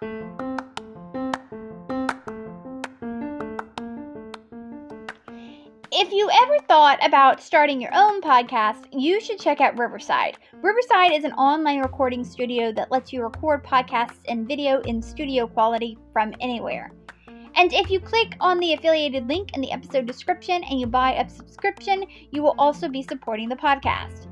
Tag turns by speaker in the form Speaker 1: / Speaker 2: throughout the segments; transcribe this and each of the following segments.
Speaker 1: If you ever thought about starting your own podcast, you should check out Riverside. Riverside is an online recording studio that lets you record podcasts and video in studio quality from anywhere. And if you click on the affiliated link in the episode description and you buy a subscription, you will also be supporting the podcast.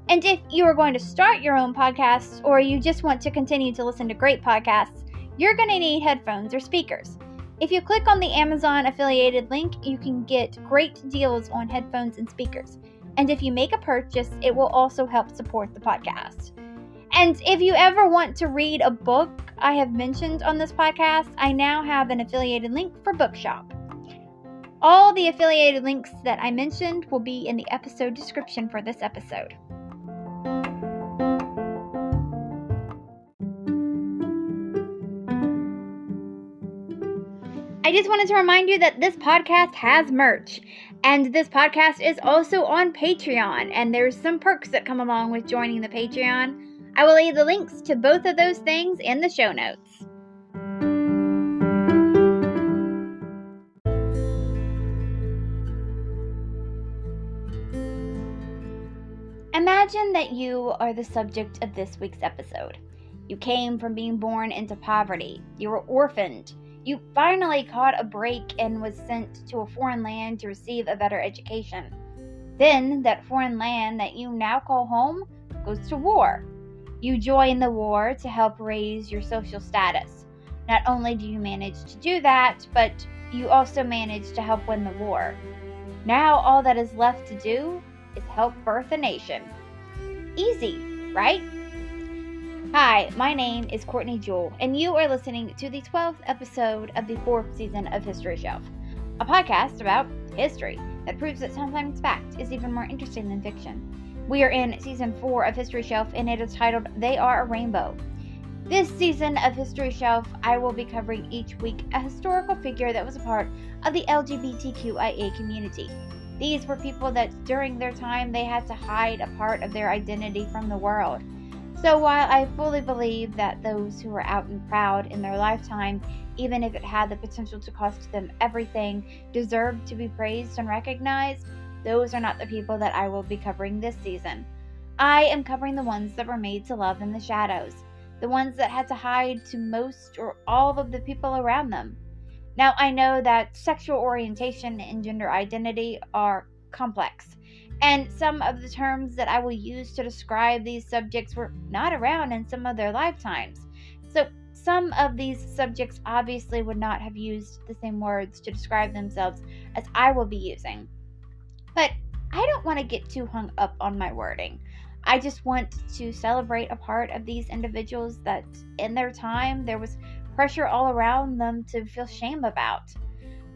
Speaker 1: And if you are going to start your own podcast, or you just want to continue to listen to great podcasts, you're going to need headphones or speakers. If you click on the Amazon affiliated link, you can get great deals on headphones and speakers. And if you make a purchase, it will also help support the podcast. And if you ever want to read a book I have mentioned on this podcast, I now have an affiliated link for Bookshop. All the affiliated links that I mentioned will be in the episode description for this episode. I just wanted to remind you that this podcast has merch, and this podcast is also on Patreon, and there's some perks that come along with joining the Patreon. I will leave the links to both of those things in the show notes. Imagine that you are the subject of this week's episode. You came from being born into poverty. You were orphaned. You finally caught a break and was sent to a foreign land to receive a better education. Then, that foreign land that you now call home goes to war. You join the war to help raise your social status. Not only do you manage to do that, but you also manage to help win the war. Now all that is left to do is help birth a nation. Easy, right? Hi, my name is Courtney Jewell, and you are listening to the 12th episode of the 4th season of History Shelf, a podcast about history that proves that sometimes fact is even more interesting than fiction. We are in season 4 of History Shelf, and it is titled, They Are a Rainbow. This season of History Shelf, I will be covering each week a historical figure that was a part of the LGBTQIA community. These were people that during their time they had to hide a part of their identity from the world. So while I fully believe that those who were out and proud in their lifetime, even if it had the potential to cost them everything, deserved to be praised and recognized, those are not the people that I will be covering this season. I am covering the ones that were made to love in the shadows, the ones that had to hide to most or all of the people around them. Now, I know that sexual orientation and gender identity are complex, and some of the terms that I will use to describe these subjects were not around in some of their lifetimes. So some of these subjects obviously would not have used the same words to describe themselves as I will be using. But I don't want to get too hung up on my wording. I just want to celebrate a part of these individuals that in their time there was pressure all around them to feel shame about.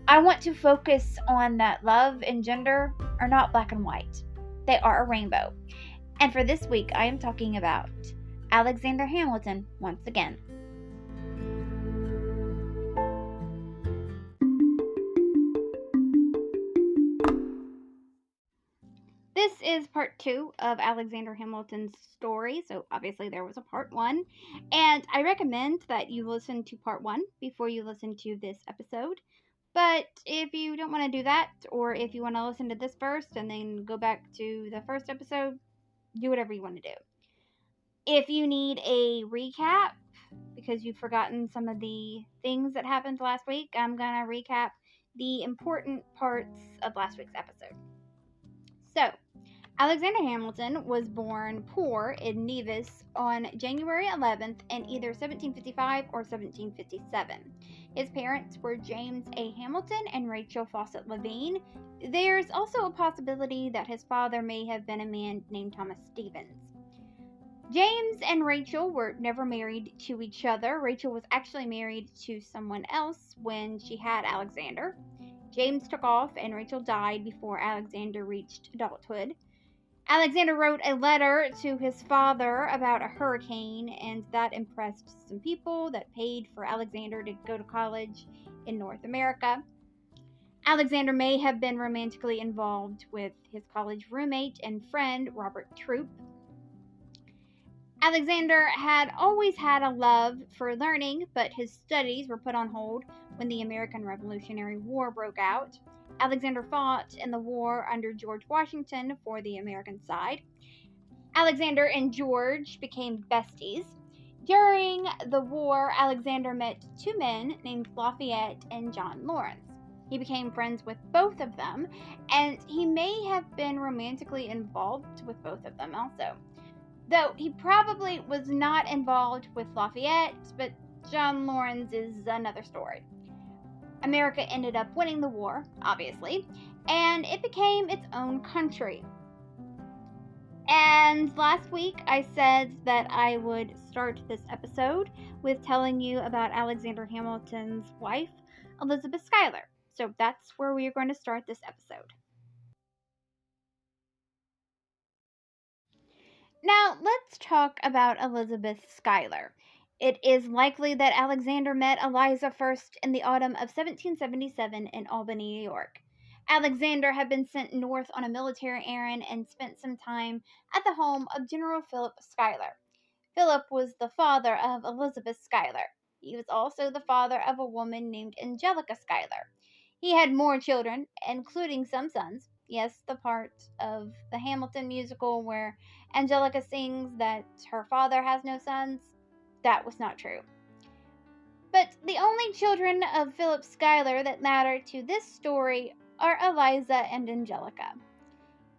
Speaker 1: I want to focus on that love and gender are not black and white. They are a rainbow. And for this week, I am talking about Alexander Hamilton once again. This is part 2 of Alexander Hamilton's story, so obviously there was a part 1, and I recommend that you listen to part 1 before you listen to this episode. But if you don't want to do that, or if you want to listen to this first and then go back to the first episode, do whatever you want to do. If you need a recap, because you've forgotten some of the things that happened last week, I'm going to recap the important parts of last week's episode. So, Alexander Hamilton was born poor in Nevis on January 11th in either 1755 or 1757. His parents were James A. Hamilton and Rachel Fawcett Levine. There's also a possibility that his father may have been a man named Thomas Stevens. James and Rachel were never married to each other. Rachel was actually married to someone else when she had Alexander. James took off and Rachel died before Alexander reached adulthood. Alexander wrote a letter to his father about a hurricane, and that impressed some people that paid for Alexander to go to college in North America. Alexander may have been romantically involved with his college roommate and friend, Robert Troup. Alexander had always had a love for learning, but his studies were put on hold when the American Revolutionary War broke out. Alexander fought in the war under George Washington for the American side. Alexander and George became besties. During the war, Alexander met two men named Lafayette and John Lawrence. He became friends with both of them, and he may have been romantically involved with both of them also. Though he probably was not involved with Lafayette, but John Lawrence is another story. America ended up winning the war, obviously, and it became its own country. And last week I said that I would start this episode with telling you about Alexander Hamilton's wife, Elizabeth Schuyler. So that's where we are going to start this episode. Now, let's talk about Elizabeth Schuyler. It is likely that Alexander met Eliza first in the autumn of 1777 in Albany, New York. Alexander had been sent north on a military errand and spent some time at the home of General Philip Schuyler. Philip was the father of Elizabeth Schuyler. He was also the father of a woman named Angelica Schuyler. He had more children, including some sons. Yes, the part of the Hamilton musical where Angelica sings that her father has no sons, that was not true. But the only children of Philip Schuyler that matter to this story are Eliza and Angelica.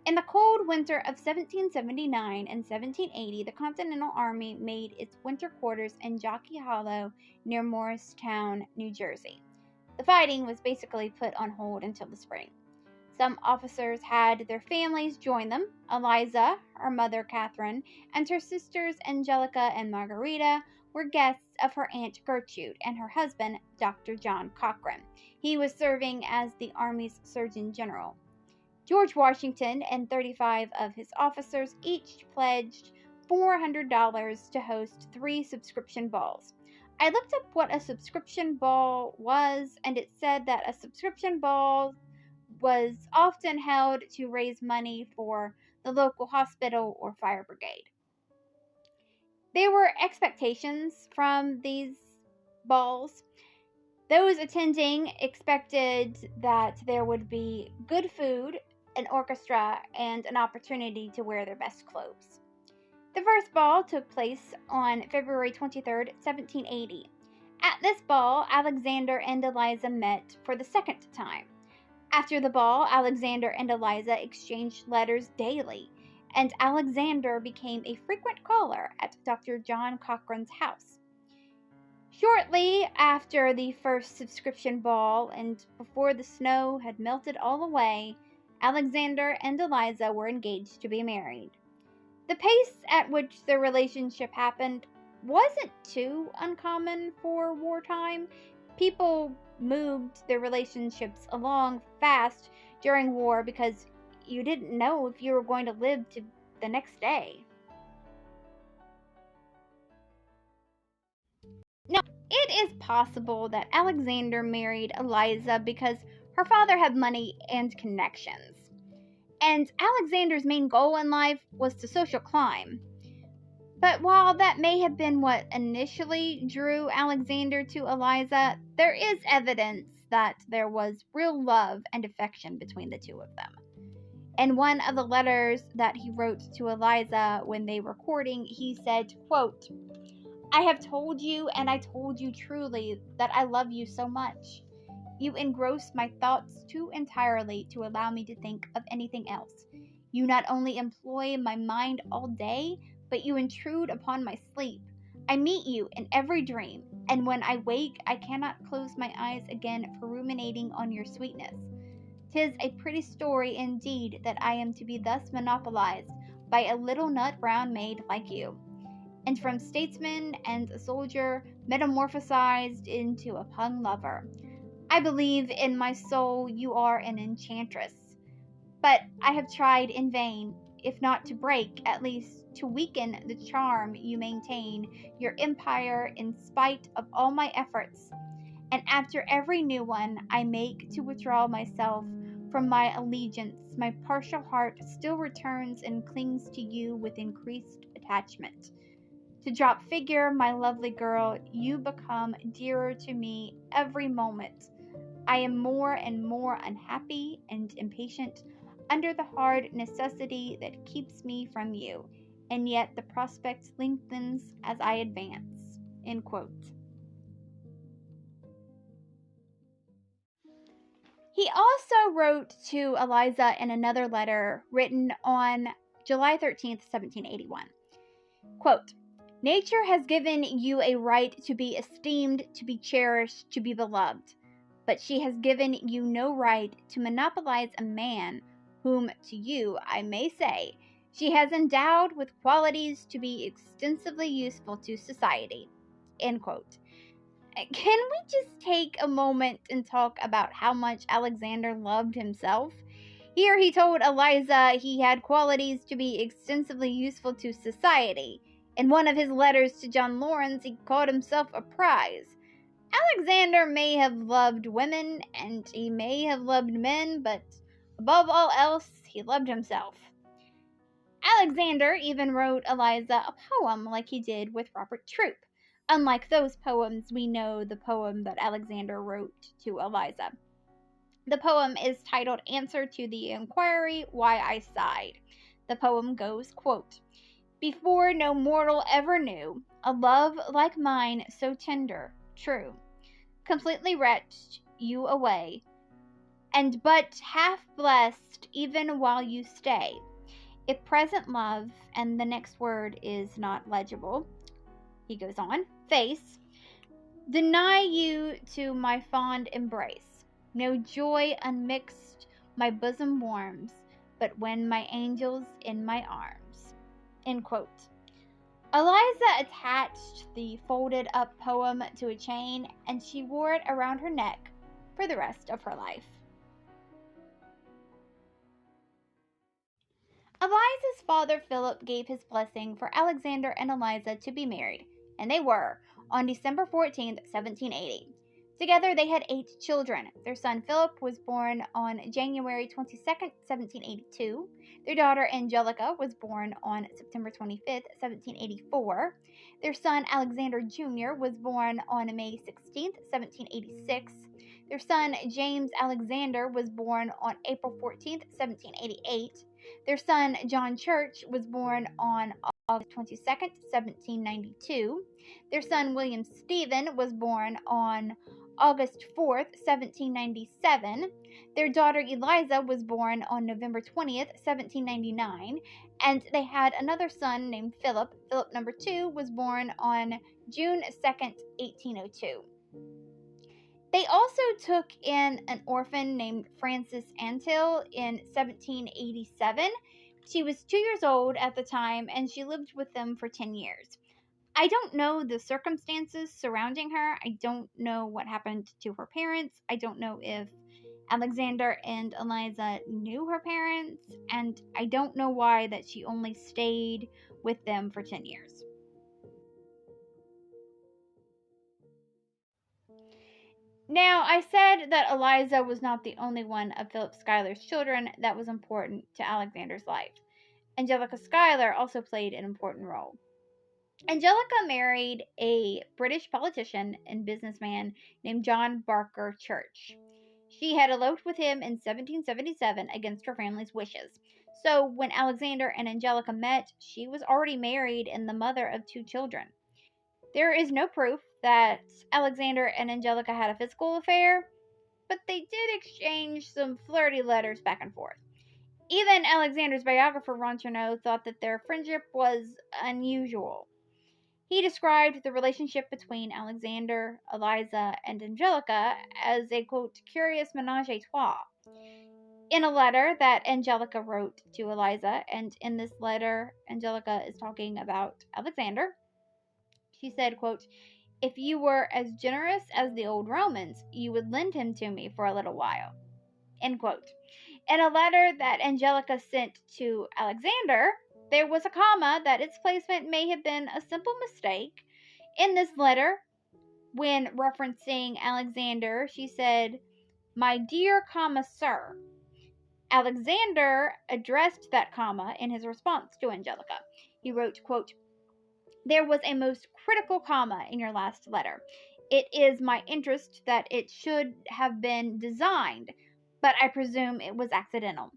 Speaker 1: In the cold winter of 1779 and 1780, the Continental Army made its winter quarters in Jockey Hollow near Morristown, New Jersey. The fighting was basically put on hold until the spring. Some officers had their families join them. Eliza, her mother Catherine, and her sisters Angelica and Margarita were guests of her Aunt Gertrude and her husband, Dr. John Cochrane. He was serving as the Army's Surgeon General. George Washington and 35 of his officers each pledged $400 to host 3 subscription balls. I looked up what a subscription ball was, and it said that a subscription ball was often held to raise money for the local hospital or fire brigade. There were expectations from these balls. Those attending expected that there would be good food, an orchestra, and an opportunity to wear their best clothes. The first ball took place on February 23, 1780. At this ball, Alexander and Eliza met for the second time. After the ball, Alexander and Eliza exchanged letters daily, and Alexander became a frequent caller at Dr. John Cochrane's house. Shortly after the first subscription ball, and before the snow had melted all away, Alexander and Eliza were engaged to be married. The pace at which their relationship happened wasn't too uncommon for wartime. People moved their relationships along fast during war because you didn't know if you were going to live to the next day. Now, it is possible that Alexander married Eliza because her father had money and connections. And Alexander's main goal in life was to social climb. But while that may have been what initially drew Alexander to Eliza, there is evidence that there was real love and affection between the two of them. In one of the letters that he wrote to Eliza when they were courting, he said, quote, "I have told you, and I told you truly, that I love you so much. You engross my thoughts too entirely to allow me to think of anything else. You not only employ my mind all day, but you intrude upon my sleep. I meet you in every dream, and when I wake I cannot close my eyes again for ruminating on your sweetness. 'Tis a pretty story indeed that I am to be thus monopolized by a little nut-brown maid like you, and from statesman and a soldier metamorphosized into a pung lover. I believe in my soul you are an enchantress, but I have tried in vain, if not to break, at least to weaken the charm you maintain your empire in spite of all my efforts, and after every new one I make to withdraw myself from my allegiance, my partial heart still returns and clings to you with increased attachment. To drop figure, my lovely girl, you become dearer to me every moment. I am more and more unhappy and impatient under the hard necessity that keeps me from you, and yet the prospect lengthens as I advance." End quote. He also wrote to Eliza in another letter written on July 13th, 1781. Quote, "Nature has given you a right to be esteemed, to be cherished, to be beloved, but she has given you no right to monopolize a man whom, to you, I may say, she has endowed with qualities to be extensively useful to society." End quote. Can we just take a moment and talk about how much Alexander loved himself? Here he told Eliza he had qualities to be extensively useful to society. In one of his letters to John Lawrence, he called himself a prize. Alexander may have loved women, and he may have loved men, but above all else, he loved himself. Alexander even wrote Eliza a poem like he did with Robert Troup. Unlike those poems, we know the poem that Alexander wrote to Eliza. The poem is titled Answer to the Inquiry Why I Sighed. The poem goes, quote, "Before no mortal ever knew a love like mine so tender, true, completely wretched you away, and but half blessed even while you stay. If present love," and the next word is not legible, he goes on, "face, deny you to my fond embrace, no joy unmixed my bosom warms, but when my angel's in my arms." End quote. Eliza attached the folded up poem to a chain, and she wore it around her neck for the rest of her life. Eliza's father Philip gave his blessing for Alexander and Eliza to be married, and they were, on December 14th, 1780. Together they had 8 children. Their son Philip was born on January 22nd, 1782. Their daughter Angelica was born on September 25th, 1784. Their son Alexander Jr. was born on May 16th, 1786. Their son James Alexander was born on April 14th, 1788. Their son John Church was born on August 22nd, 1792. Their son William Stephen was born on August 4th, 1797. Their daughter Eliza was born on November 20th, 1799. And they had another son named Philip. Philip number 2 was born on June 2nd, 1802. They also took in an orphan named Frances Antill in 1787. She was 2 years old at the time, and she lived with them for 10 years. I don't know the circumstances surrounding her. I don't know what happened to her parents. I don't know if Alexander and Eliza knew her parents, and I don't know why that she only stayed with them for 10 years. Now, I said that Eliza was not the only one of Philip Schuyler's children that was important to Alexander's life. Angelica Schuyler also played an important role. Angelica married a British politician and businessman named John Barker Church. She had eloped with him in 1777 against her family's wishes. So when Alexander and Angelica met, she was already married and the mother of 2 children. There is no proof that Alexander and Angelica had a physical affair, but they did exchange some flirty letters back and forth. Even Alexander's biographer, Ron Chernow, thought that their friendship was unusual. He described the relationship between Alexander, Eliza, and Angelica as a, quote, curious menage a trois. In a letter that Angelica wrote to Eliza, and in this letter, Angelica is talking about Alexander, she said, quote, "If you were as generous as the old Romans, you would lend him to me for a little while." End quote. In a letter that Angelica sent to Alexander, there was a comma that its placement may have been a simple mistake. In this letter, when referencing Alexander, she said, "My dear comma sir." Alexander addressed that comma in his response to Angelica. He wrote, quote, There was a most critical comma in your last letter. It is my interest that it should have been designed, but I presume it was accidental.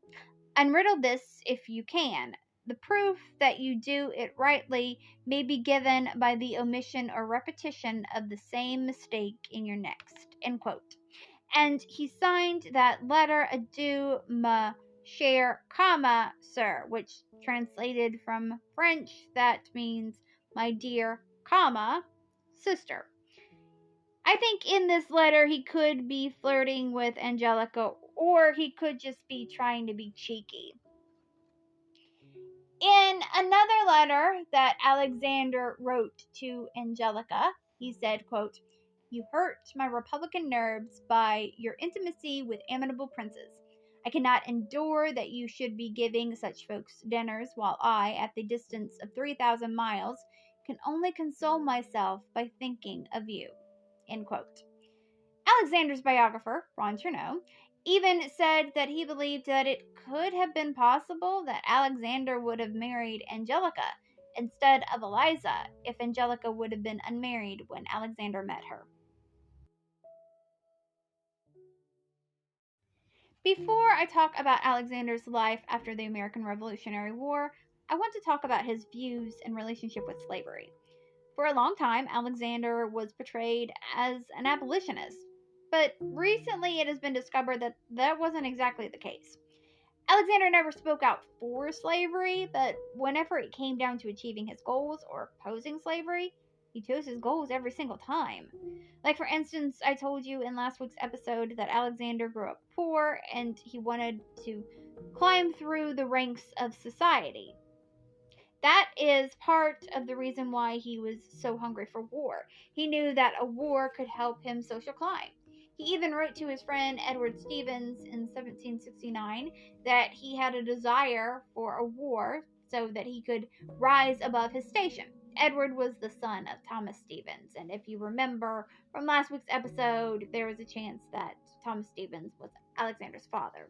Speaker 1: Unriddle this if you can. The proof that you do it rightly may be given by the omission or repetition of the same mistake in your next. End quote. And he signed that letter, adieu, ma cher, comma, sir, which translated from French, that means my dear, comma, sister. I think in this letter he could be flirting with Angelica, or he could just be trying to be cheeky. In another letter that Alexander wrote to Angelica, he said, quote, "You hurt my Republican nerves by your intimacy with amiable princes. I cannot endure that you should be giving such folks dinners, while I, at the distance of 3,000 miles, can only console myself by thinking of you." End quote. Alexander's biographer, Ron Chernow, even said that he believed that it could have been possible that Alexander would have married Angelica instead of Eliza if Angelica would have been unmarried when Alexander met her. Before I talk about Alexander's life after the American Revolutionary War, I want to talk about his views in relationship with slavery. For a long time, Alexander was portrayed as an abolitionist, but recently it has been discovered that that wasn't exactly the case. Alexander never spoke out for slavery, but whenever it came down to achieving his goals or opposing slavery, he chose his goals every single time. Like, for instance, I told you in last week's episode that Alexander grew up poor and he wanted to climb through the ranks of society. That is part of the reason why he was so hungry for war. He knew that a war could help him social climb. He even wrote to his friend Edward Stevens in 1769 that he had a desire for a war so that he could rise above his station. Edward was the son of Thomas Stevens, and if you remember from last week's episode, there was a chance that Thomas Stevens was Alexander's father.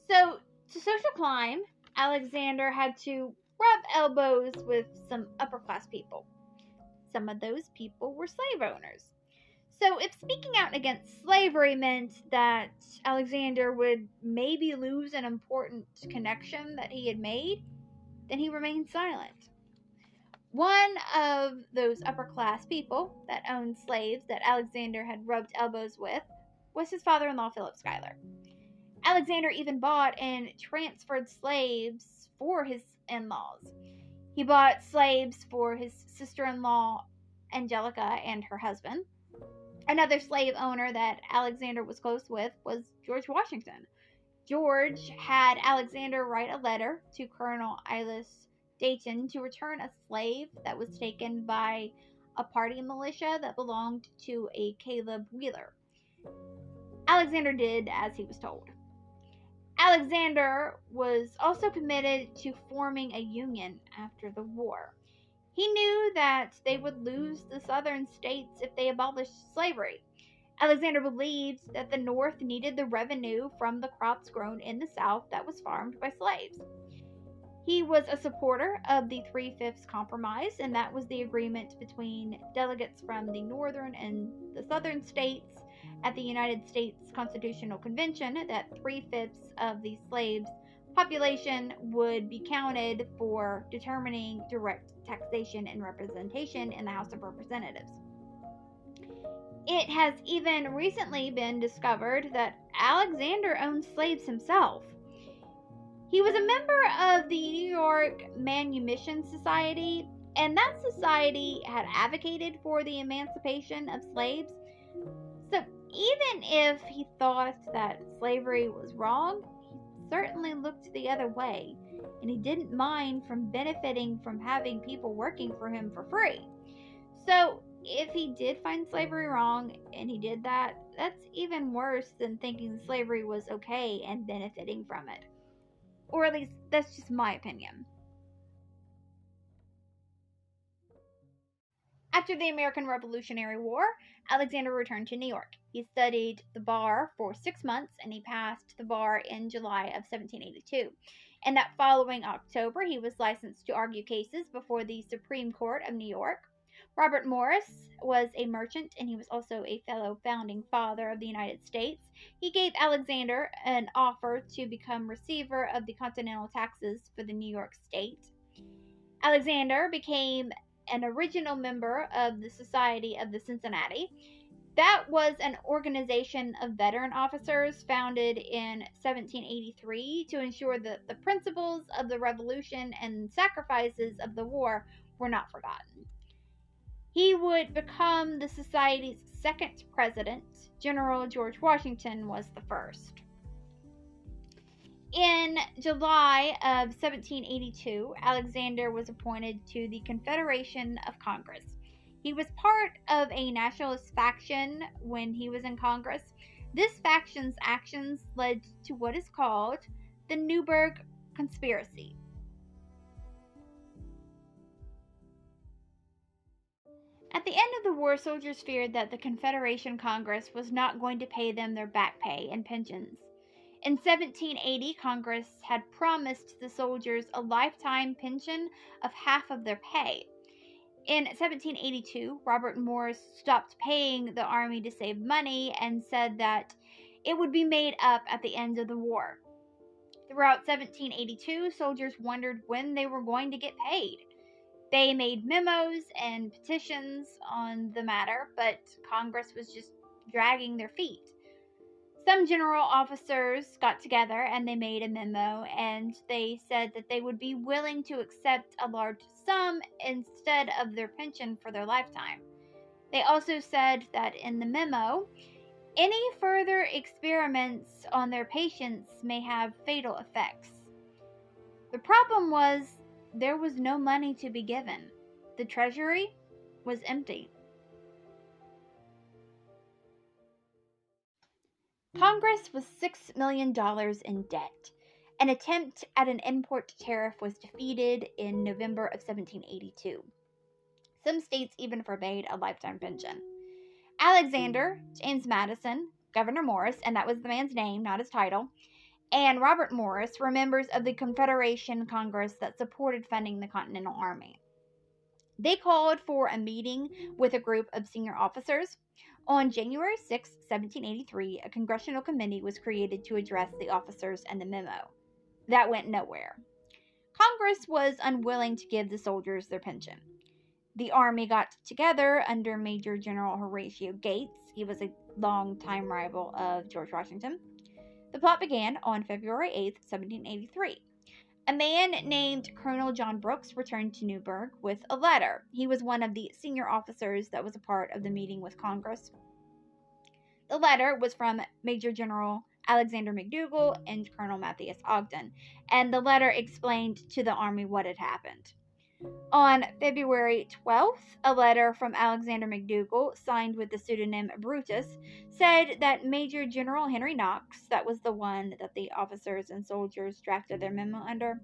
Speaker 1: So, to social climb, Alexander had to rub elbows with some upper class people. Some of those people were slave owners. So, if speaking out against slavery meant that Alexander would maybe lose an important connection that he had made, then he remained silent. One of those upper class people that owned slaves that Alexander had rubbed elbows with was his father in law, Philip Schuyler. Alexander even bought and transferred slaves for his in laws. He bought slaves for his sister in law, Angelica, and her husband. Another slave owner that Alexander was close with was George Washington. George had Alexander write a letter to Colonel Eylas Dayton to return a slave that was taken by a party militia that belonged to a Caleb Wheeler. Alexander did as he was told. Alexander was also committed to forming a union after the war. He knew that they would lose the southern states if they abolished slavery. Alexander believed that the North needed the revenue from the crops grown in the South that was farmed by slaves. He was a supporter of the Three-Fifths Compromise, and that was the agreement between delegates from the northern and the southern states at the United States Constitutional Convention that 3/5 of the slaves' population would be counted for determining direct taxation and representation in the House of Representatives. It has even recently been discovered that Alexander owned slaves himself. He was a member of the New York Manumission Society, and that society had advocated for the emancipation of slaves. So even if he thought that slavery was wrong, he certainly looked the other way, and he didn't mind from benefiting from having people working for him for free. So if he did find slavery wrong and he did that, that's even worse than thinking slavery was okay and benefiting from it. Or at least that's just my opinion. After the American Revolutionary War, Alexander returned to New York. He studied the bar for 6 months and he passed the bar in July of 1782. In that following October, he was licensed to argue cases before the Supreme Court of New York. Robert Morris was a merchant, and he was also a fellow founding father of the United States. He gave Alexander an offer to become receiver of the continental taxes for the New York state. Alexander became an original member of the Society of the Cincinnati. That was an organization of veteran officers founded in 1783 to ensure that the principles of the Revolution and sacrifices of the war were not forgotten. He would become the Society's second president. General George Washington was the first. In July of 1782, Alexander was appointed to the Confederation of Congress. He was part of a nationalist faction when he was in Congress. This faction's actions led to what is called the Newburgh Conspiracy. At the end of the war, soldiers feared that the Confederation Congress was not going to pay them their back pay and pensions. In 1780, Congress had promised the soldiers a lifetime pension of half of their pay. In 1782, Robert Morris stopped paying the army to save money and said that it would be made up at the end of the war. Throughout 1782, soldiers wondered when they were going to get paid. They made memos and petitions on the matter, but Congress was just dragging their feet. Some general officers got together and they made a memo, and they said that they would be willing to accept a large sum instead of their pension for their lifetime. They also said that in the memo, any further experiments on their patients may have fatal effects. The problem was there was no money to be given. The treasury was empty. Congress was $6 million in debt. An attempt at an import tariff was defeated in November of 1782. Some states even forbade a lifetime pension. Alexander, James Madison, Governor Morris, and that was the man's name, not his title, and Robert Morris were members of the Confederation Congress that supported funding the Continental Army. They called for a meeting with a group of senior officers. On January 6, 1783, a congressional committee was created to address the officers and the memo. That went nowhere. Congress was unwilling to give the soldiers their pension. The Army got together under Major General Horatio Gates. He was a longtime rival of George Washington. The plot began on February 8, 1783. A man named Colonel John Brooks returned to Newburgh with a letter. He was one of the senior officers that was a part of the meeting with Congress. The letter was from Major General Alexander McDougall and Colonel Matthias Ogden, and the letter explained to the Army what had happened. On February 12th, a letter from Alexander McDougall, signed with the pseudonym Brutus, said that Major General Henry Knox, that was the one that the officers and soldiers drafted their memo under,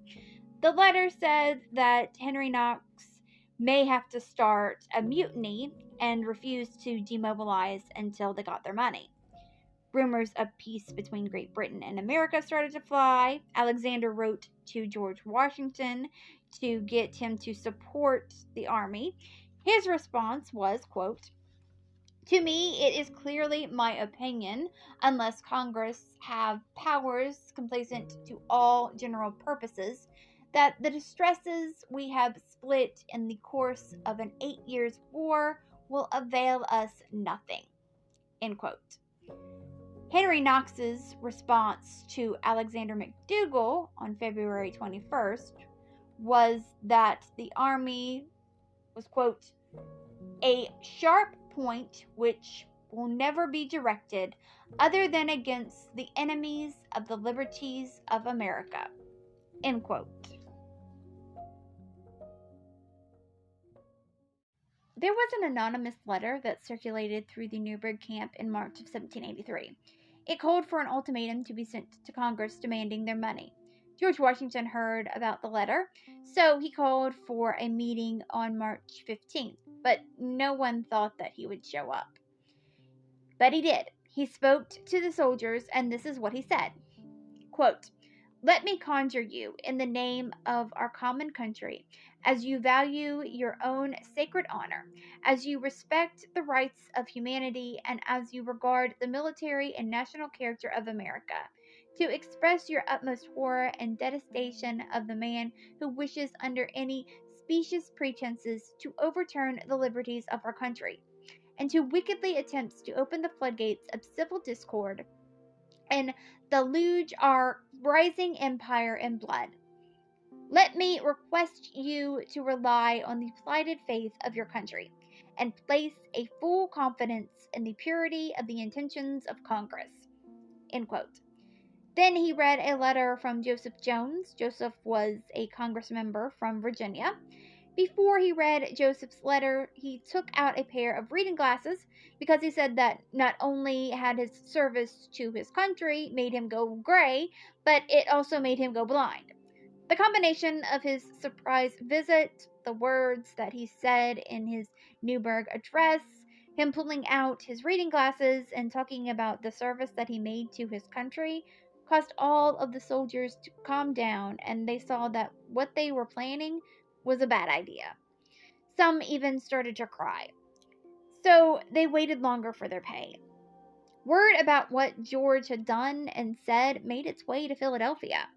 Speaker 1: the letter said that Henry Knox may have to start a mutiny and refused to demobilize until they got their money. Rumors of peace between Great Britain and America started to fly. Alexander wrote to George Washington to get him to support the army. His response was, quote, "To me, it is clearly my opinion, unless Congress have powers complacent to all general purposes, that the distresses we have split in the course of an 8 years' war will avail us nothing." End quote. Henry Knox's response to Alexander McDougall on February 21st was that the army was, quote, "a sharp point which will never be directed other than against the enemies of the liberties of America," end quote. There was an anonymous letter that circulated through the Newburgh camp in March of 1783. It called for an ultimatum to be sent to Congress demanding their money. George Washington heard about the letter, so he called for a meeting on March 15th, but no one thought that he would show up. But he did. He spoke to the soldiers, and this is what he said. Quote, Let me conjure you in the name of our common country, as you value your own sacred honor, as you respect the rights of humanity, and as you regard the military and national character of America, to express your utmost horror and detestation of the man who wishes under any specious pretenses to overturn the liberties of our country, and who wickedly attempts to open the floodgates of civil discord and deluge our rising empire in blood. Let me request you to rely on the plighted faith of your country and place a full confidence in the purity of the intentions of Congress. End quote. Then he read a letter from Joseph Jones. Joseph was a Congress member from Virginia. Before he read Joseph's letter, he took out a pair of reading glasses because he said that not only had his service to his country made him go gray, but it also made him go blind. The combination of his surprise visit, the words that he said in his Newburgh address, him pulling out his reading glasses and talking about the service that he made to his country, caused all of the soldiers to calm down, and they saw that what they were planning was a bad idea. Some even started to cry. So they waited longer for their pay. Word about what George had done and said made its way to Philadelphia.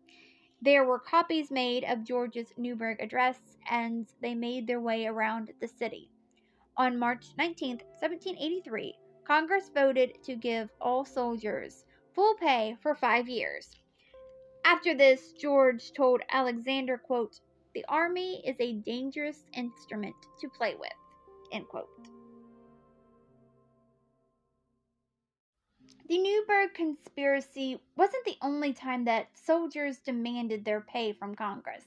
Speaker 1: There were copies made of George's Newburgh address, and they made their way around the city. On March 19, 1783, Congress voted to give all soldiers full pay for 5 years. After this, George told Alexander, quote, "The army is a dangerous instrument to play with," end quote. The Newburgh Conspiracy wasn't the only time that soldiers demanded their pay from Congress.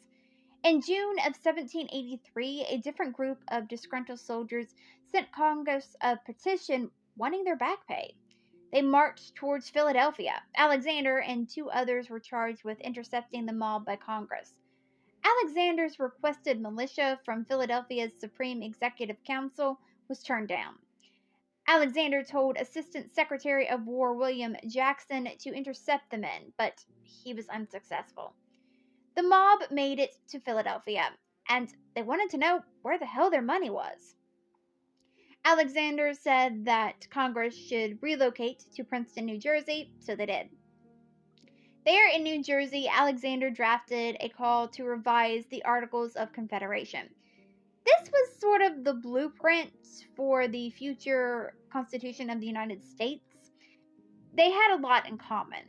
Speaker 1: In June of 1783, a different group of disgruntled soldiers sent Congress a petition wanting their back pay. They marched towards Philadelphia. Alexander and 2 others were charged with intercepting the mob by Congress. Alexander's requested militia from Philadelphia's Supreme Executive Council was turned down. Alexander told Assistant Secretary of War William Jackson to intercept the men, but he was unsuccessful. The mob made it to Philadelphia, and they wanted to know where the hell their money was. Alexander said that Congress should relocate to Princeton, New Jersey, so they did. There in New Jersey, Alexander drafted a call to revise the Articles of Confederation. This was sort of the blueprint for the future Constitution of the United States. They had a lot in common,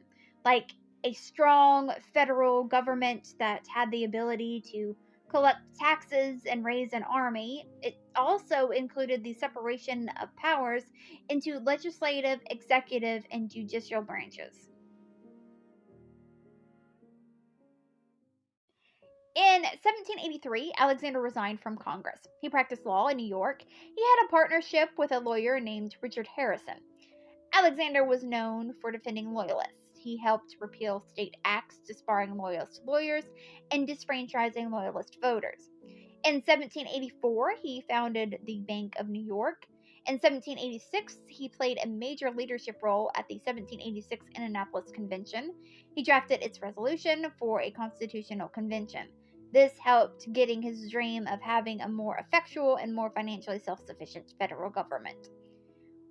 Speaker 1: like a strong federal government that had the ability to collect taxes and raise an army. It also included the separation of powers into legislative, executive, and judicial branches. In 1783, Alexander resigned from Congress. He practiced law in New York. He had a partnership with a lawyer named Richard Harrison. Alexander was known for defending loyalists. He helped repeal state acts disbarring loyalist lawyers and disfranchising loyalist voters. In 1784, he founded the Bank of New York. In 1786, he played a major leadership role at the 1786 Indianapolis Convention. He drafted its resolution for a constitutional convention. This helped getting his dream of having a more effectual and more financially self-sufficient federal government.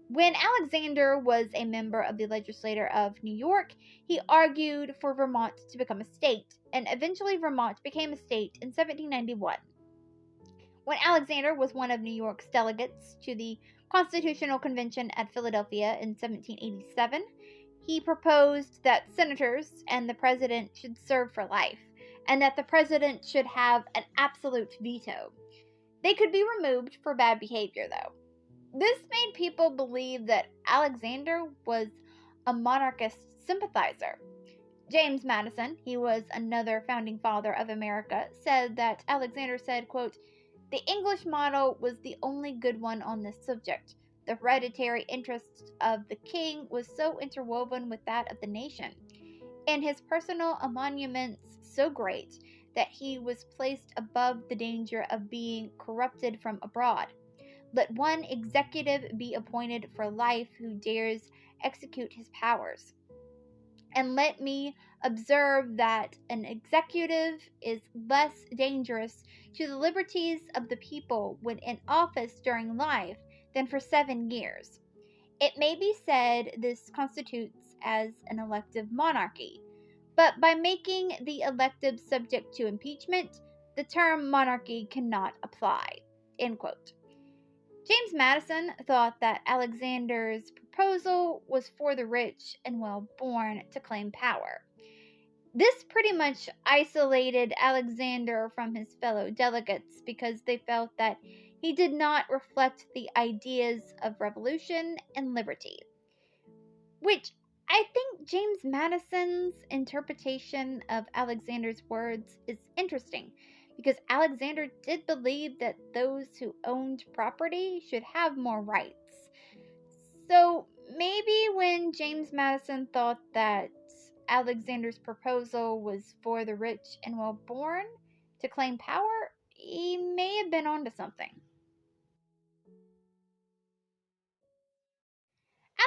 Speaker 1: When Alexander was a member of the legislature of New York, he argued for Vermont to become a state, and eventually Vermont became a state in 1791. When Alexander was one of New York's delegates to the Constitutional Convention at Philadelphia in 1787, he proposed that senators and the president should serve for life, and that the president should have an absolute veto. They could be removed for bad behavior, though. This made people believe that Alexander was a monarchist sympathizer. James Madison, he was another founding father of America, said that Alexander said, quote, "The English model was the only good one on this subject. The hereditary interest of the king was so interwoven with that of the nation, and his personal emoluments so great, that he was placed above the danger of being corrupted from abroad. Let one executive be appointed for life who dares execute his powers." And let me observe that an executive is less dangerous to the liberties of the people when in office during life than for 7 years. It may be said this constitutes as an elective monarchy, but by making the elective subject to impeachment, the term monarchy cannot apply. End quote. James Madison thought that Alexander's proposal was for the rich and well-born to claim power. This pretty much isolated Alexander from his fellow delegates because they felt that he did not reflect the ideas of revolution and liberty. Which I think James Madison's interpretation of Alexander's words is interesting because Alexander did believe that those who owned property should have more rights. So maybe when James Madison thought that Alexander's proposal was for the rich and well-born to claim power, he may have been onto something.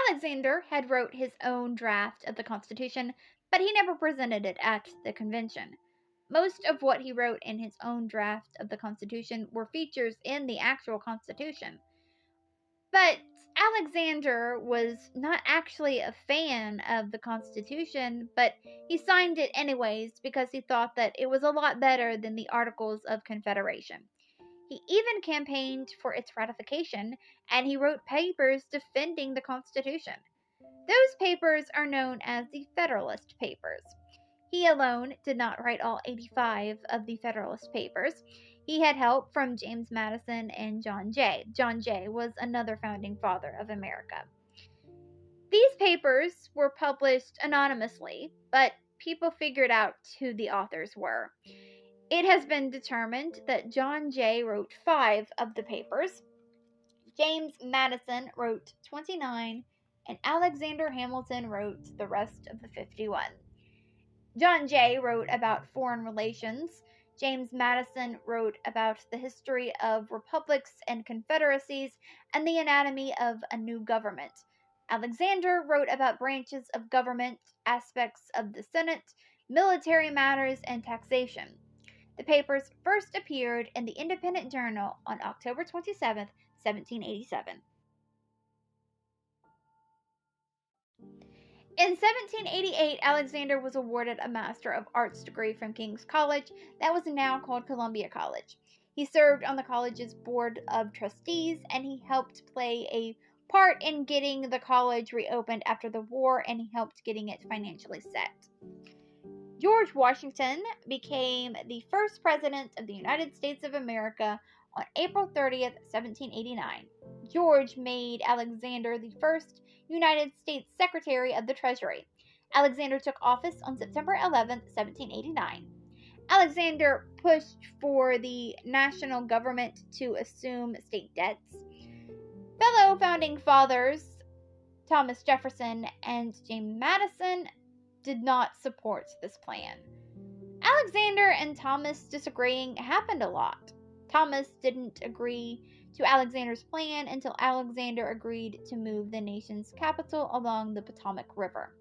Speaker 1: Alexander had wrote his own draft of the Constitution, but he never presented it at the convention. Most of what he wrote in his own draft of the Constitution were features in the actual Constitution. But Alexander was not actually a fan of the Constitution, but he signed it anyways because he thought that it was a lot better than the Articles of Confederation. He even campaigned for its ratification, and he wrote papers defending the Constitution. Those papers are known as the Federalist Papers. He alone did not write all 85 of the Federalist Papers. He had help from James Madison and John Jay. John Jay was another founding father of America. These papers were published anonymously, but people figured out who the authors were. It has been determined that John Jay wrote 5 of the papers, James Madison wrote 29, and Alexander Hamilton wrote the rest of the 51. John Jay wrote about foreign relations. James Madison wrote about the history of republics and confederacies and the anatomy of a new government. Alexander wrote about branches of government, aspects of the Senate, military matters, and taxation. The papers first appeared in the Independent Journal on October 27, 1787. In 1788, Alexander was awarded a Master of Arts degree from King's College that was now called Columbia College. He served on the college's board of trustees, and he helped play a part in getting the college reopened after the war, and he helped getting it financially set. George Washington became the first president of the United States of America on April 30th, 1789. George made Alexander the first United States Secretary of the Treasury. Alexander took office on September 11th, 1789. Alexander pushed for the national government to assume state debts. Fellow founding fathers Thomas Jefferson and James Madison did not support this plan. Alexander and Thomas disagreeing happened a lot. Thomas didn't agree to Alexander's plan until Alexander agreed to move the nation's capital along the Potomac River.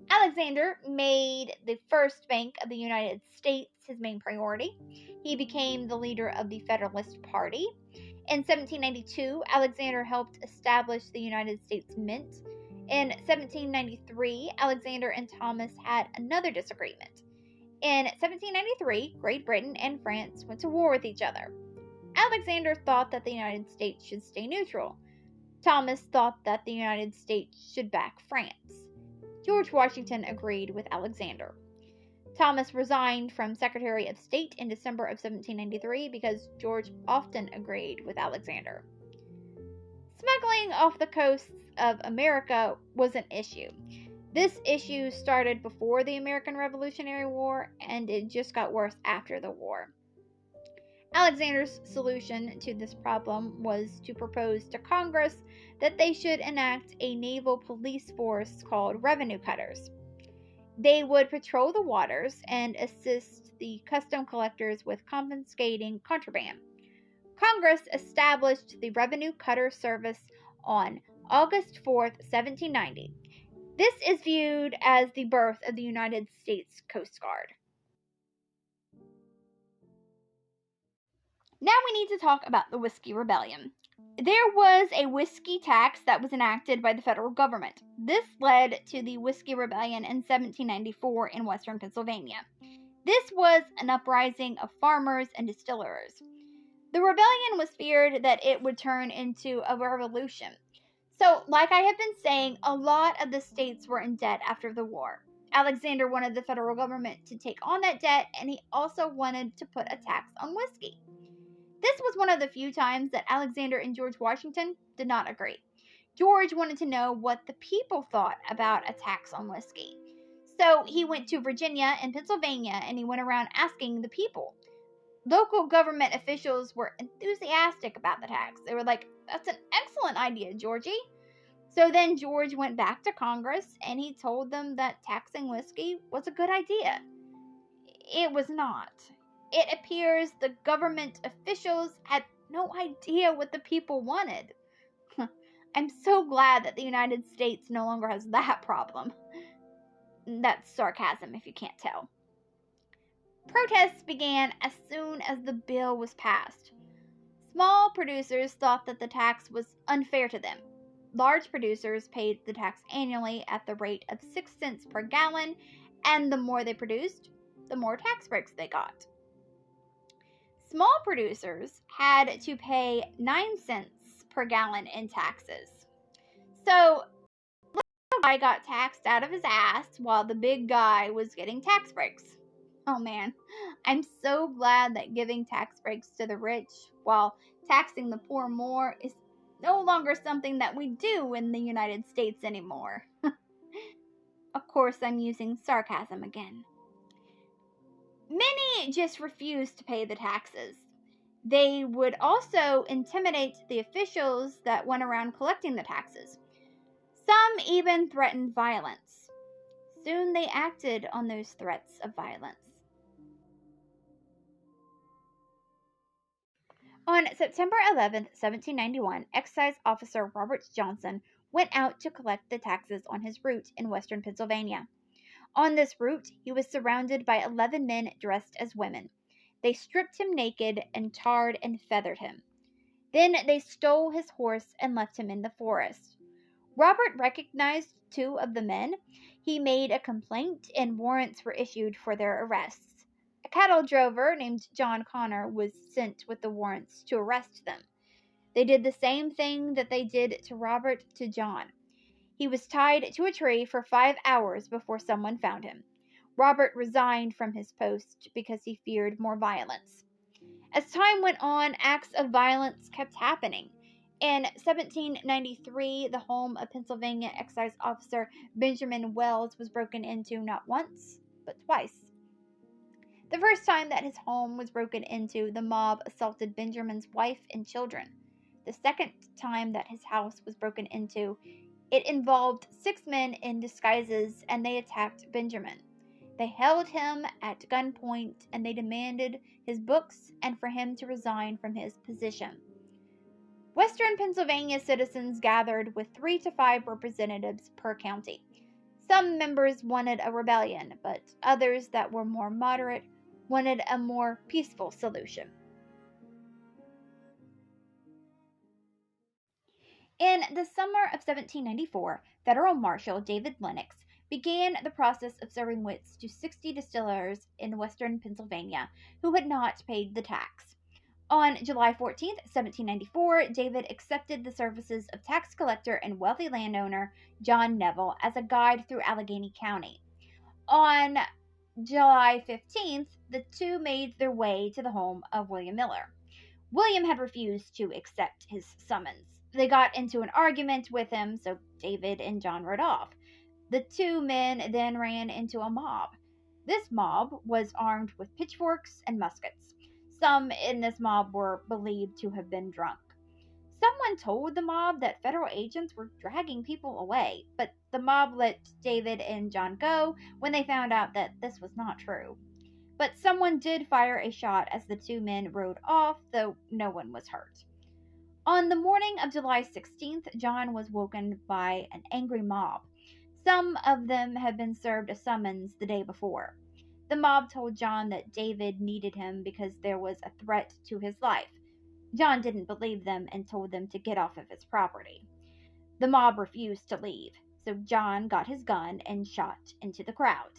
Speaker 1: Alexander made the first bank of the United States his main priority. He became the leader of the Federalist Party. In 1792, Alexander helped establish the United States Mint. In 1793, Alexander and Thomas had another disagreement. In 1793, Great Britain and France went to war with each other. Alexander thought that the United States should stay neutral. Thomas thought that the United States should back France. George Washington agreed with Alexander. Thomas resigned from Secretary of State in December of 1793 because George often agreed with Alexander. Smuggling off the coasts of America was an issue. This issue started before the American Revolutionary War, and it just got worse after the war. Alexander's solution to this problem was to propose to Congress that they should enact a naval police force called revenue cutters. They would patrol the waters and assist the custom collectors with confiscating contraband. Congress established the Revenue Cutter Service on August 4, 1790. This is viewed as the birth of the United States Coast Guard. Now we need to talk about the Whiskey Rebellion. There was a whiskey tax that was enacted by the federal government. This led to the Whiskey Rebellion in 1794 in western Pennsylvania. This was an uprising of farmers and distillers. The rebellion was feared that it would turn into a revolution. So, like I have been saying, a lot of the states were in debt after the war. Alexander wanted the federal government to take on that debt, and he also wanted to put a tax on whiskey. This was one of the few times that Alexander and George Washington did not agree. George wanted to know what the people thought about a tax on whiskey. So he went to Virginia and Pennsylvania, and he went around asking the people. Local government officials were enthusiastic about the tax. They were like, "That's an excellent idea, Georgie." So then George went back to Congress and he told them that taxing whiskey was a good idea. It was not. It appears the government officials had no idea what the people wanted. I'm so glad that the United States no longer has that problem. That's sarcasm if you can't tell. Protests began as soon as the bill was passed. Small producers thought that the tax was unfair to them. Large producers paid the tax annually at the rate of 6 cents per gallon, and the more they produced, the more tax breaks they got. Small producers had to pay 9 cents per gallon in taxes. So, the little guy got taxed out of his ass while the big guy was getting tax breaks. Oh man, I'm so glad that giving tax breaks to the rich while taxing the poor more is no longer something that we do in the United States anymore. Of course, I'm using sarcasm again. Many just refused to pay the taxes. They would also intimidate the officials that went around collecting the taxes. Some even threatened violence. Soon they acted on those threats of violence. On September 11, 1791, Excise Officer Robert Johnson went out to collect the taxes on his route in western Pennsylvania. On this route, he was surrounded by 11 men dressed as women. They stripped him naked and tarred and feathered him. Then they stole his horse and left him in the forest. Robert recognized 2 of the men. He made a complaint and warrants were issued for their arrests. A cattle drover named John Connor was sent with the warrants to arrest them. They did the same thing that they did to Robert to John. He was tied to a tree for 5 hours before someone found him. Robert resigned from his post because he feared more violence. As time went on, acts of violence kept happening. In 1793, the home of Pennsylvania excise officer Benjamin Wells was broken into not once, but twice. The first time that his home was broken into, the mob assaulted Benjamin's wife and children. The second time that his house was broken into, it involved 6 men in disguises and they attacked Benjamin. They held him at gunpoint and they demanded his books and for him to resign from his position. Western Pennsylvania citizens gathered with 3 to 5 representatives per county. Some members wanted a rebellion, but others that were more moderate wanted a more peaceful solution. In the summer of 1794, Federal Marshal David Lennox began the process of serving wits to 60 distillers in western Pennsylvania who had not paid the tax. On July 14, 1794, David accepted the services of tax collector and wealthy landowner John Neville as a guide through Allegheny County. On July 15th, the 2 made their way to the home of William Miller. William had refused to accept his summons. They got into an argument with him, so David and John rode off. The 2 men then ran into a mob. This mob was armed with pitchforks and muskets. Some in this mob were believed to have been drunk. Someone told the mob that federal agents were dragging people away, but the mob let David and John go when they found out that this was not true. But someone did fire a shot as the 2 men rode off, though no one was hurt. On the morning of July 16th, John was woken by an angry mob. Some of them had been served a summons the day before. The mob told John that David needed him because there was a threat to his life. John didn't believe them and told them to get off of his property. The mob refused to leave, so John got his gun and shot into the crowd.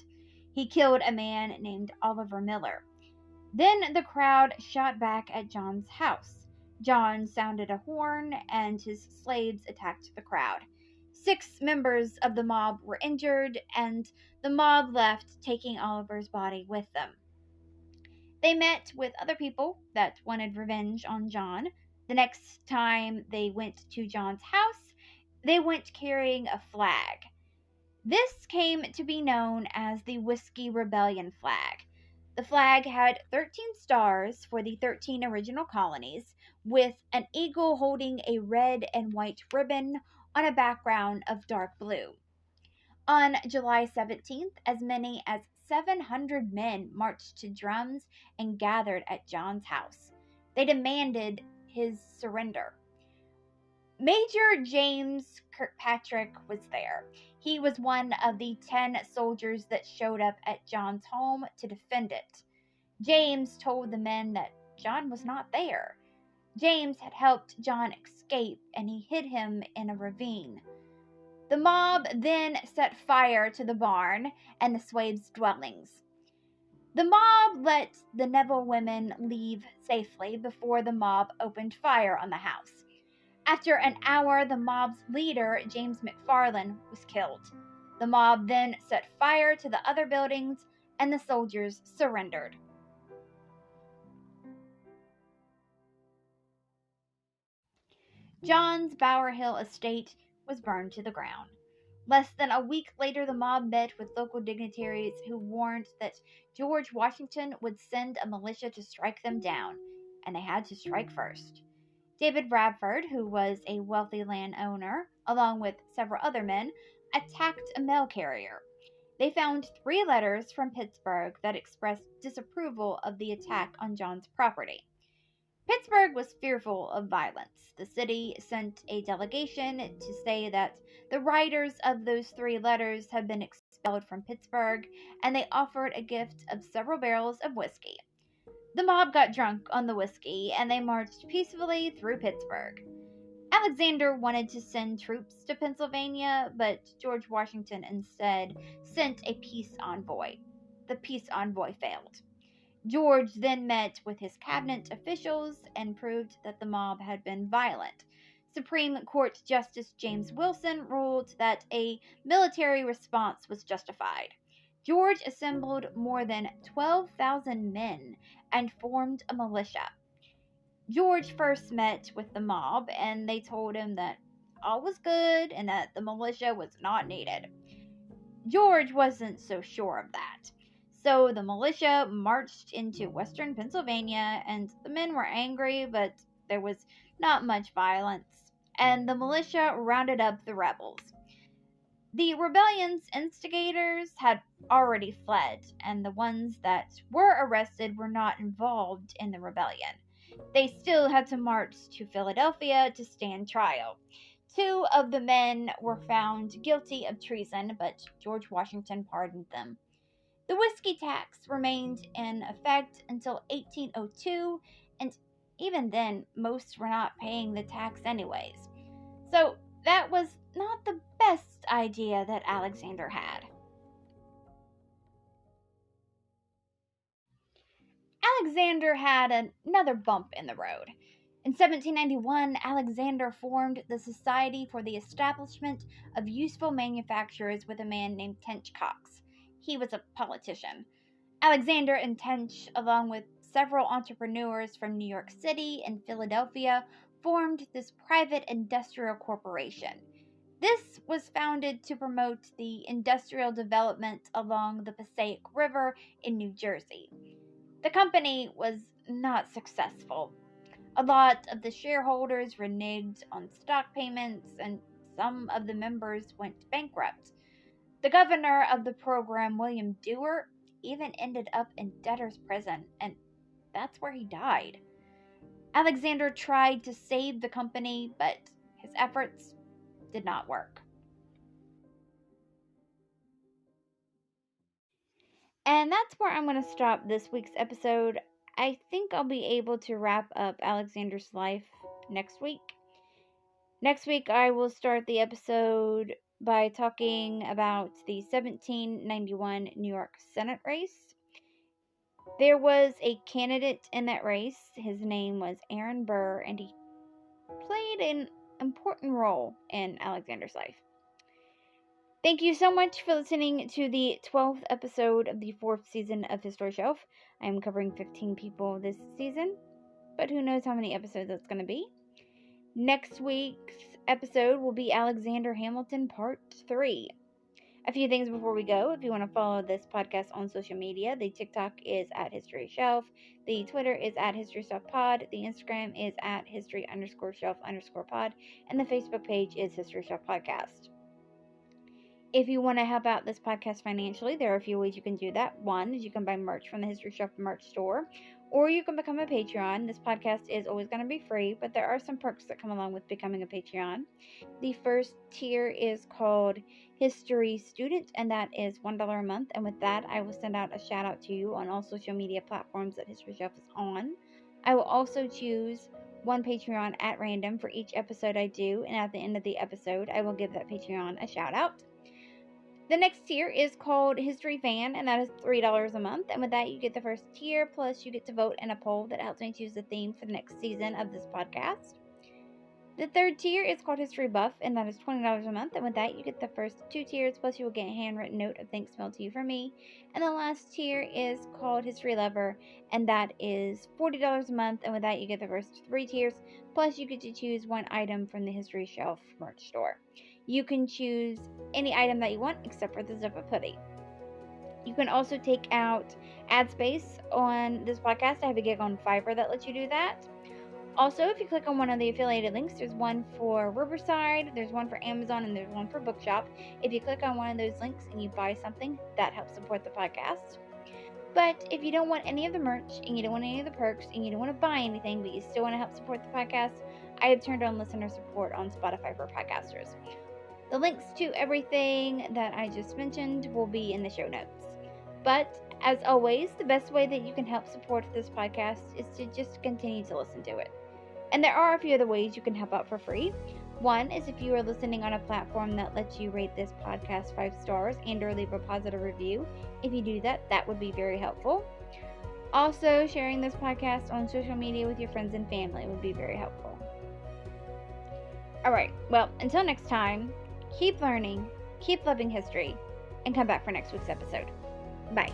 Speaker 1: He killed a man named Oliver Miller. Then the crowd shot back at John's house. John sounded a horn and his slaves attacked the crowd. 6 members of the mob were injured and the mob left, taking Oliver's body with them. They met with other people that wanted revenge on John. The next time they went to John's house, they went carrying a flag. This came to be known as the Whiskey Rebellion flag. The flag had 13 stars for the 13 original colonies, with an eagle holding a red and white ribbon on a background of dark blue. On July 17th, as many as 700 men marched to drums and gathered at John's house. They demanded his surrender. Major James Kirkpatrick was there. He was one of the 10 soldiers that showed up at John's home to defend it. James told the men that John was not there. James had helped John escape and he hid him in a ravine. The mob then set fire to the barn and the Swabe's dwellings. The mob let the Neville women leave safely before the mob opened fire on the house. After an hour, the mob's leader, James McFarland, was killed. The mob then set fire to the other buildings and the soldiers surrendered. John's Bower Hill estate was burned to the ground. Less than a week later, the mob met with local dignitaries who warned that George Washington would send a militia to strike them down, and they had to strike first. David Bradford, who was a wealthy landowner, along with several other men, attacked a mail carrier. They found 3 letters from Pittsburgh that expressed disapproval of the attack on John's property. Pittsburgh was fearful of violence. The city sent a delegation to say that the writers of those 3 letters had been expelled from Pittsburgh, and they offered a gift of several barrels of whiskey. The mob got drunk on the whiskey, and they marched peacefully through Pittsburgh. Alexander wanted to send troops to Pennsylvania, but George Washington instead sent a peace envoy. The peace envoy failed. George then met with his cabinet officials and proved that the mob had been violent. Supreme Court Justice James Wilson ruled that a military response was justified. George assembled more than 12,000 men and formed a militia. George first met with the mob, and they told him that all was good and that the militia was not needed. George wasn't so sure of that. So the militia marched into western Pennsylvania, and the men were angry, but there was not much violence, and the militia rounded up the rebels. The rebellion's instigators had already fled, and the ones that were arrested were not involved in the rebellion. They still had to march to Philadelphia to stand trial. 2 of the men were found guilty of treason, but George Washington pardoned them. The whiskey tax remained in effect until 1802, and even then, most were not paying the tax anyways. So that was not the best idea that Alexander had. Alexander had another bump in the road. In 1791, Alexander formed the Society for the Establishment of Useful Manufactures with a man named Tench Coxe. He was a politician. Alexander and Tench, along with several entrepreneurs from New York City and Philadelphia, formed this private industrial corporation. This was founded to promote the industrial development along the Passaic River in New Jersey. The company was not successful. A lot of the shareholders reneged on stock payments, and some of the members went bankrupt. The governor of the program, William Dewar, even ended up in debtor's prison, and that's where he died. Alexander tried to save the company, but his efforts did not work. And that's where I'm going to stop this week's episode. I think I'll be able to wrap up Alexander's life next week. Next week, I will start the episode by talking about the 1791 New York Senate race. There was a candidate in that race. His name was Aaron Burr, and he played an important role in Alexander's life. Thank you so much for listening to the 12th episode of the 4th season of History Shelf. I am covering 15 people this season, but who knows how many episodes it's going to be. Next week's episode will be Alexander Hamilton Part 3. A few things before we go. If you want to follow this podcast on social media, the TikTok is at History Shelf, the Twitter is at History Shelf Pod, the Instagram is at History_Shelf_pod, and the Facebook page is History Shelf Podcast. If you want to help out this podcast financially, there are a few ways you can do that. One is you can buy merch from the History Shelf merch store, or you can become a Patreon. This podcast is always going to be free, but there are some perks that come along with becoming a Patreon. The first tier is called History Student, and that is $1 a month. And with that, I will send out a shout out to you on all social media platforms that History Shelf is on. I will also choose one Patreon at random for each episode I do, and at the end of the episode, I will give that Patreon a shout out. The next tier is called History Fan, and that is $3 a month. And with that, you get the first tier, plus you get to vote in a poll that helps me choose the theme for the next season of this podcast. The third tier is called History Buff, and that is $20 a month. And with that, you get the first 2 tiers, plus you will get a handwritten note of thanks mailed to you from me. And the last tier is called History Lover, and that is $40 a month. And with that, you get the first 3 tiers, plus you get to choose one item from the History Shelf merch store. You can choose any item that you want except for the zipper pudding. You can also take out ad space on this podcast. I have a gig on Fiverr that lets you do that. Also, if you click on one of the affiliated links, there's one for Riverside, there's one for Amazon, and there's one for Bookshop. If you click on one of those links and you buy something, that helps support the podcast. But if you don't want any of the merch, and you don't want any of the perks, and you don't want to buy anything, but you still want to help support the podcast, I have turned on listener support on Spotify for podcasters. The links to everything that I just mentioned will be in the show notes. But, as always, the best way that you can help support this podcast is to just continue to listen to it. And there are a few other ways you can help out for free. One is if you are listening on a platform that lets you rate this podcast 5 stars and or leave a positive review. If you do that, that would be very helpful. Also, sharing this podcast on social media with your friends and family would be very helpful. Alright, well, until next time, keep learning, keep loving history, and come back for next week's episode. Bye.